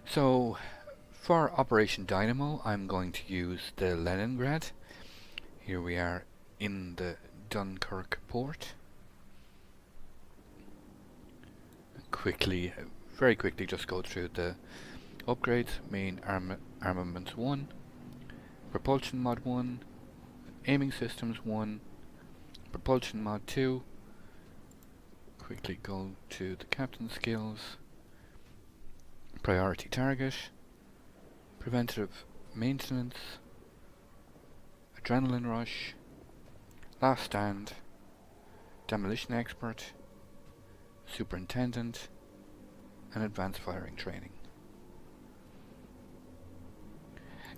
So for Operation Dynamo, I'm going to use the Leningrad. Here we are in the Dunkirk port. Very quickly just go through the upgrades. Main armaments 1, propulsion mod 1, aiming systems 1, propulsion mod 2. Quickly go to the captain skills, priority target, preventative maintenance, adrenaline rush, last stand, demolition expert, superintendent, and advanced firing training.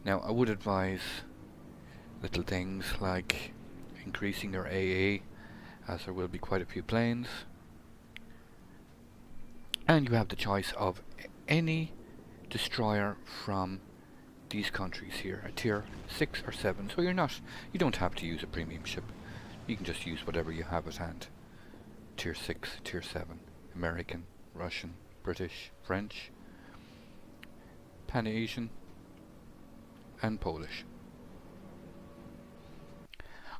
Now I would advise little things like increasing your AA, as there will be quite a few planes, and you have the choice of any destroyer from these countries here, a tier 6 or 7, so you don't have to use a premium ship. You can just use whatever you have at hand. Tier 6, tier 7, American, Russian, British, French, Pan-Asian, and Polish.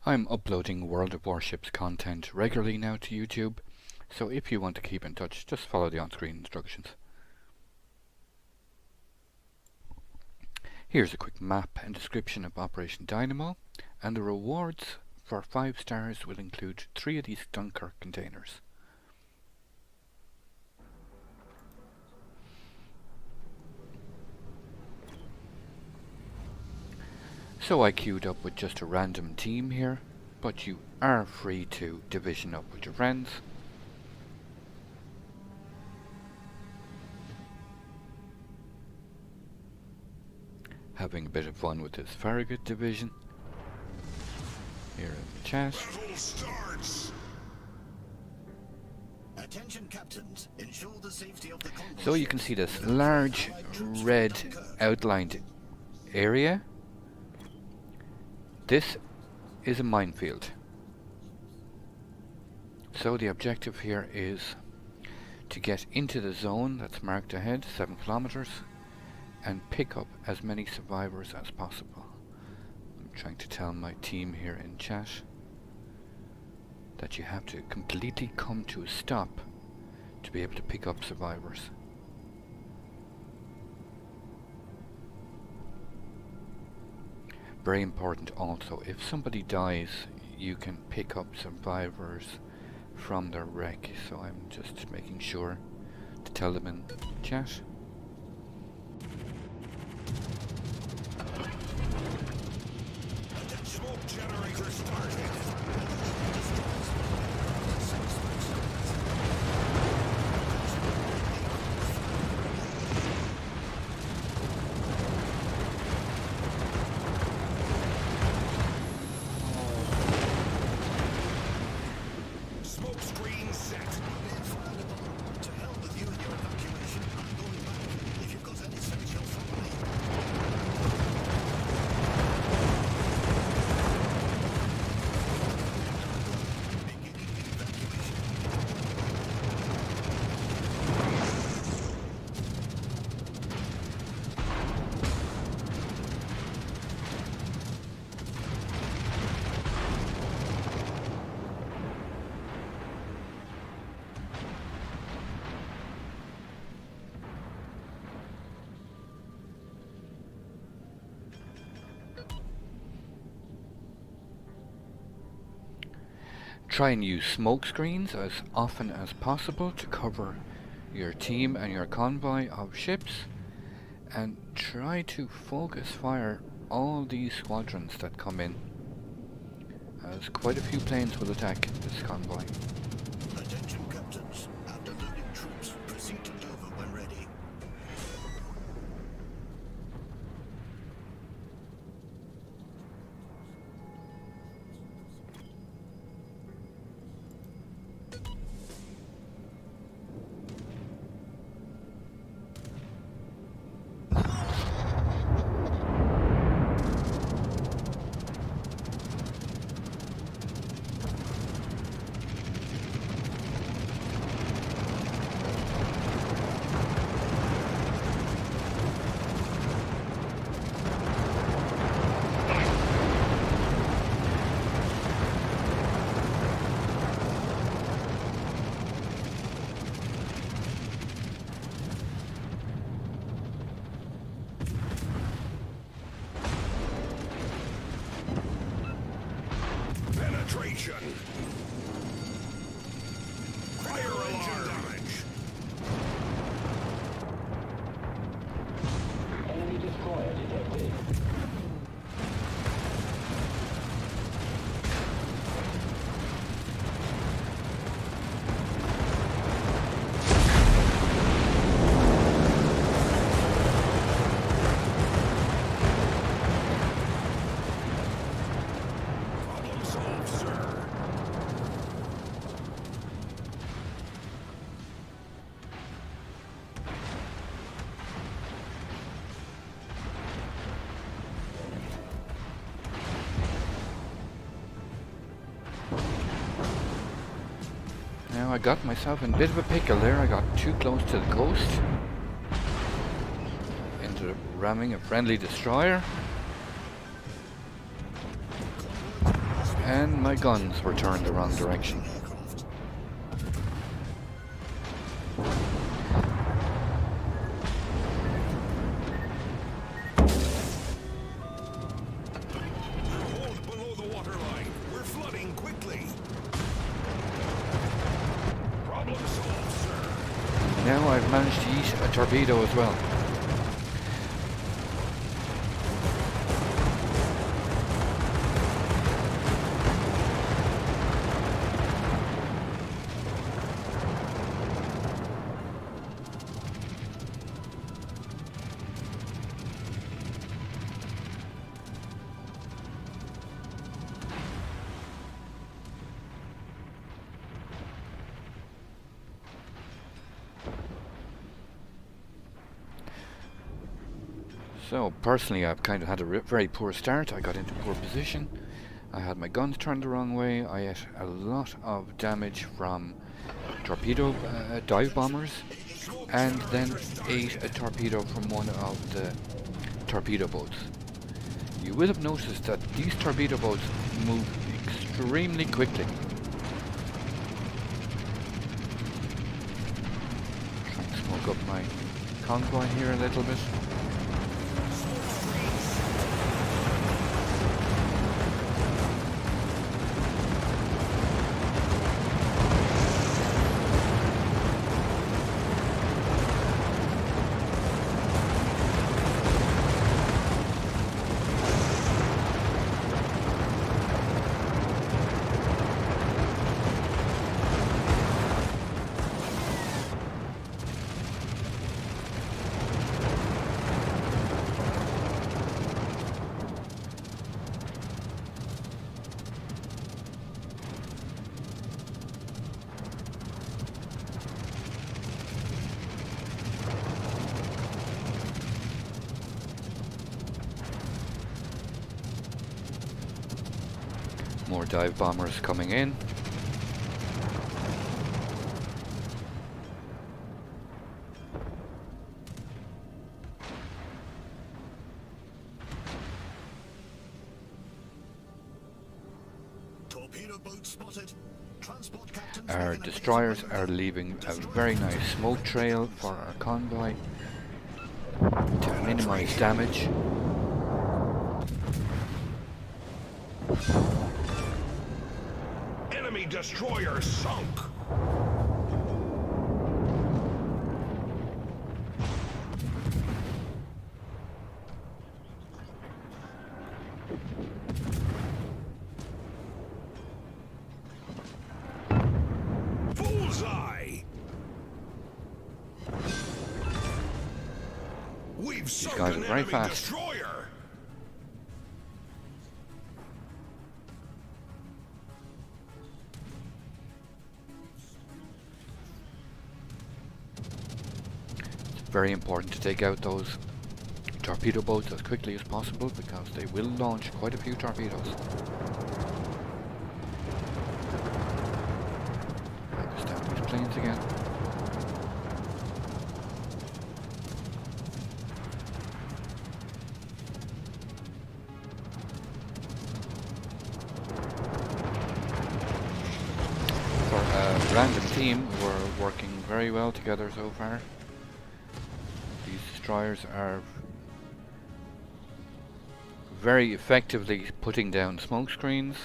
I'm uploading World of Warships content regularly now to YouTube, so if you want to keep in touch, just follow the on-screen instructions. Here's a quick map and description of Operation Dynamo, and the rewards for 5 stars will include 3 of these Dunkirk containers. So I queued up with just a random team here, but you are free to division up with your friends. Having a bit of fun with this Farragut division here in the chat. Attention captains, ensure the safety of the convoy. So you can see this large red outlined area. This is a minefield. So the objective here is to get into the zone that's marked ahead, 7 kilometers, and pick up as many survivors as possible. I'm trying to tell my team here in chat that you have to completely come to a stop to be able to pick up survivors. Very important also, if somebody dies, you can pick up survivors from their wreck, so I'm just making sure to tell them in chat. Smoke generator started. Smoke screen set. To hell with you and your evacuation. I'm going back. If you've got any sense, you'll follow me. Try and use smoke screens as often as possible to cover your team and your convoy of ships, and try to focus fire all these squadrons that come in, as quite a few planes will attack this convoy. Attention captains, after loading troops, proceed to Dover when ready. got myself in a bit of a pickle there. I got too close to the coast. Ended up ramming a friendly destroyer. And my guns were turned the wrong direction. Hold below the waterline. We're flooding quickly. Problem solved, sir. Now I've managed to eat a torpedo as well. So personally, I've kind of had a very poor start. I got into poor position. I had my guns turned the wrong way. I ate a lot of damage from torpedo dive bombers, and then ate a torpedo from one of the torpedo boats. You will have noticed that these torpedo boats move extremely quickly. Trying to smoke up my convoy here a little bit. More dive bombers coming in. Torpedo boat spotted. Transport captains Our making a destroyers base are leaving a very nice smoke trail for our convoy to minimize damage. Enemy destroyer sunk. Bullseye. We've sunk guys an are very enemy fast. destroyer. Very important to take out those torpedo boats as quickly as possible because they will launch quite a few torpedoes. Focus down these planes again. For a random team, we're working very well together so far. These destroyers are very effectively putting down smoke screens,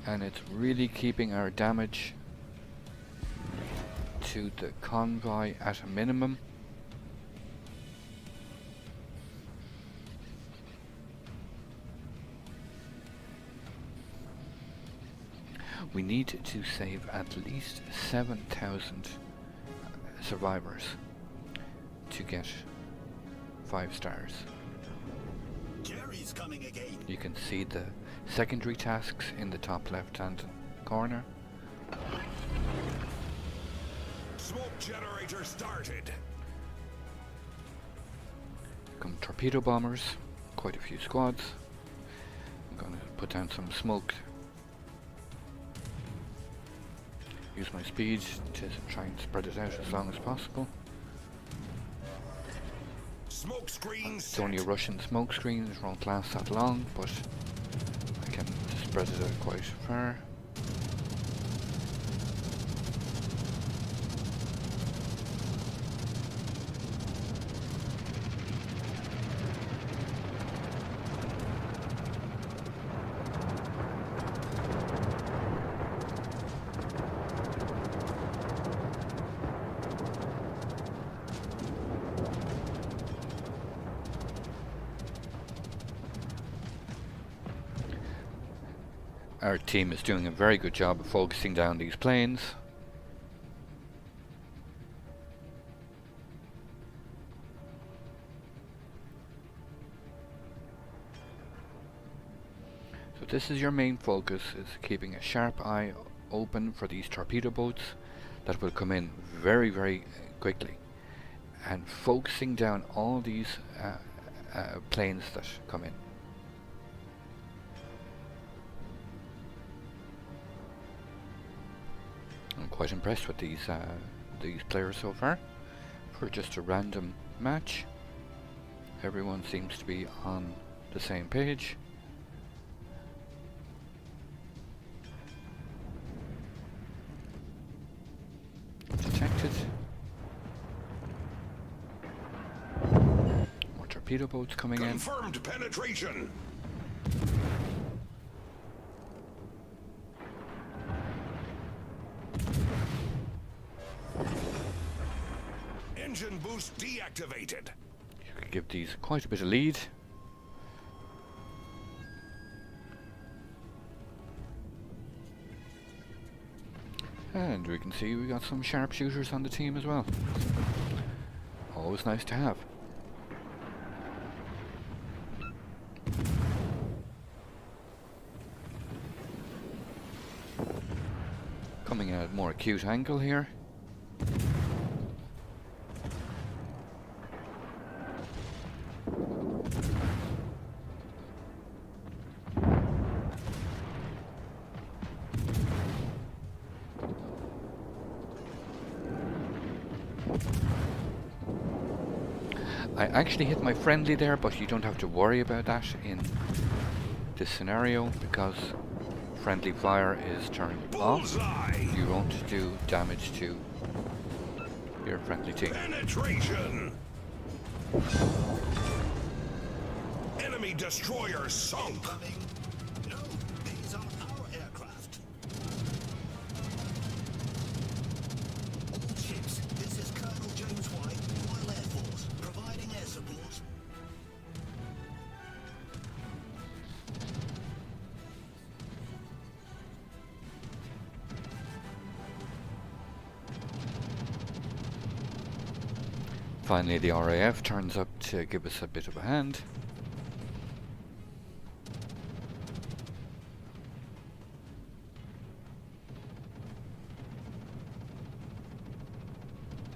and it's really keeping our damage to the convoy at a minimum. We need to save at least 7,000 survivors to get 5 stars. Jerry's coming again. You can see the secondary tasks in the top left hand corner. Smoke generator started. Come torpedo bombers, quite a few squads. I'm going to put down some smoke use my speed to try and spread it out as long as possible. Smoke screen It's set. only a Russian smoke screen, it won't last that long, but I can spread it out quite far. Our team is doing a very good job of focusing down these planes. So this is your main focus, is keeping a sharp eye open for these torpedo boats that will come in very, very quickly, and focusing down all these planes that come in. I'm quite impressed with these players so far. For just a random match, everyone seems to be on the same page. Detected. More torpedo boats coming in. Confirmed penetration. Engine boost deactivated. You could give these quite a bit of lead. And we can see we got some sharpshooters on the team as well. Always nice to have. Coming in at a more acute angle here. I actually hit my friendly there, but you don't have to worry about that in this scenario because friendly fire is turned off. You won't do damage to your friendly team. Penetration. Enemy destroyer sunk. No, these are our aircraft. All ships, this is Colonel James White, Royal Air Force, providing air support. Finally, the RAF turns up to give us a bit of a hand.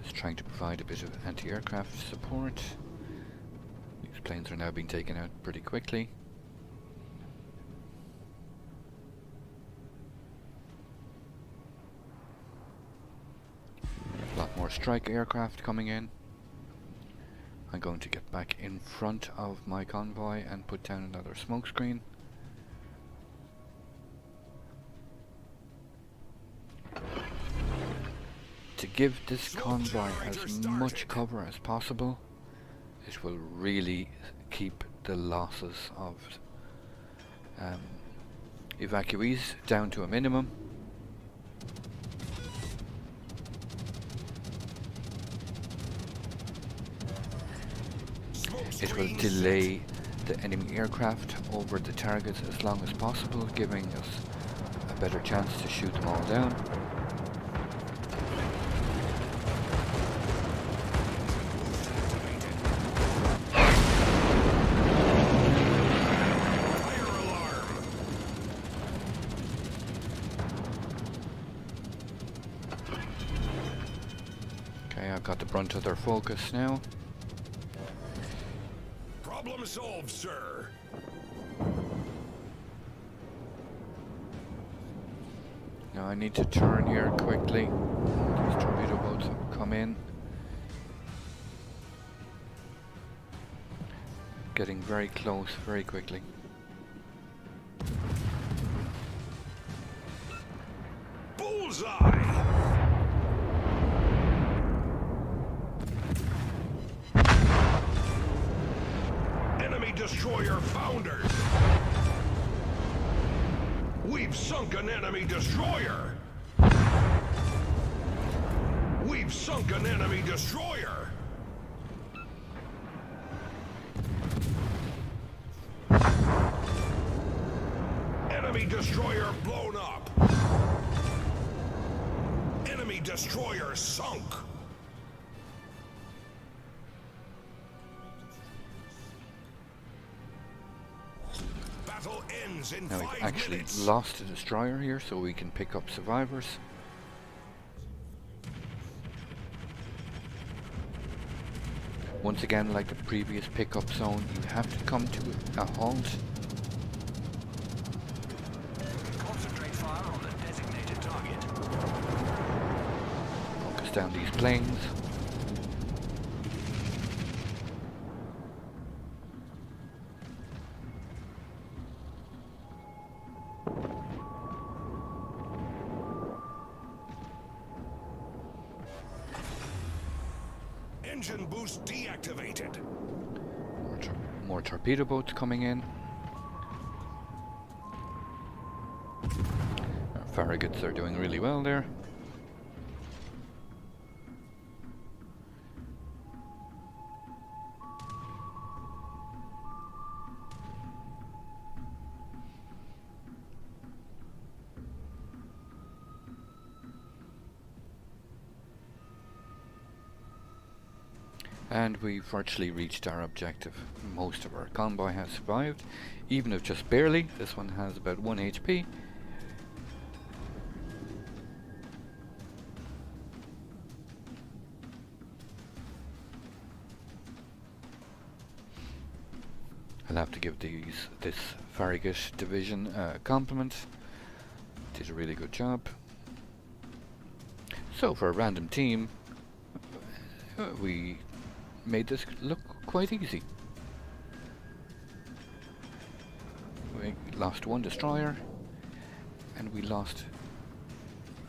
Just trying to provide a bit of anti-aircraft support. These planes are now being taken out pretty quickly. A lot more strike aircraft coming in. I'm going to get back in front of my convoy and put down another smoke screen. To give this convoy as much cover as possible, it will really keep the losses of evacuees down to a minimum. It will delay the enemy aircraft over the targets as long as possible, giving us a better chance to shoot them all down. Okay, I've got the brunt of their focus now. Problem solved, sir. Now I need to turn here quickly. These torpedo boats have come in. Getting very close very quickly. Bullseye! Enemy destroyer foundered! We've sunk an enemy destroyer! We've sunk an enemy destroyer! Enemy destroyer blown up! Enemy destroyer sunk! Battle ends in Now 5 we've actually minutes. lost a destroyer here, so we can pick up survivors. Once again, like the previous pickup zone, you have to come to a halt. Concentrate fire on the designated target. Focus down these planes. Engine boost deactivated. More torpedo boats coming in. Our Farragut's are doing really well there. And we've virtually reached our objective. Most of our convoy has survived, even if just barely. This one has about 1 HP. I'll have to give this Farragut division a compliment. Did a really good job. So for a random team, we made this look quite easy. We lost 1 destroyer and we lost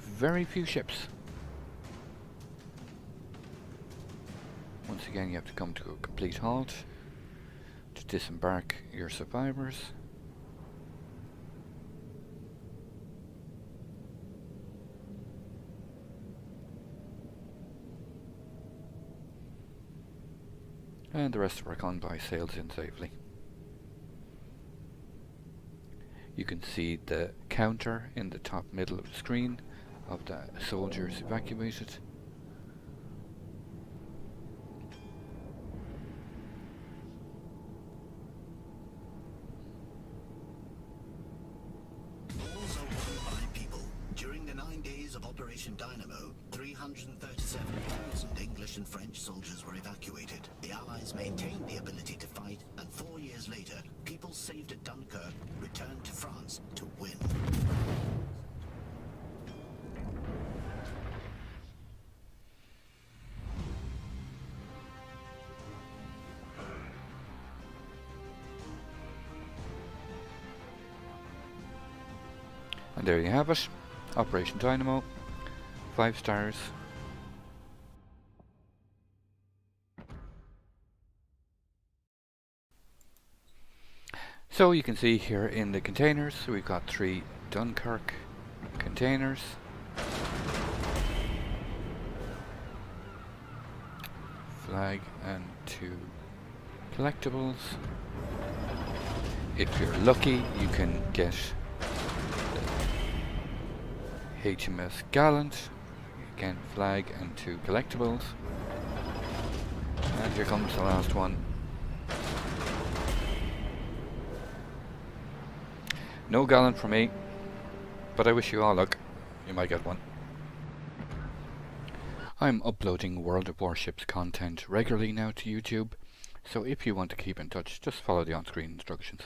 very few ships. Once again, you have to come to a complete halt to disembark your survivors. And the rest of our convoy sails in safely. You can see the counter in the top middle of the screen of the soldiers evacuated. Wars are won by people. During the 9 days of Operation Dynamo, 337,000 English and French soldiers were evacuated. The Allies maintained the ability to fight, and 4 years later, people saved at Dunkirk returned to France to win. And there you have it. Operation Dynamo. 5 stars. So you can see here in the containers, we've got 3 Dunkirk containers. Flag and 2 collectibles. If you're lucky, you can get HMS Gallant, again flag and 2 collectibles. And here comes the last one. No Gallant for me, but I wish you all luck. You might get one. I'm uploading World of Warships content regularly now to YouTube, so if you want to keep in touch, just follow the on-screen instructions.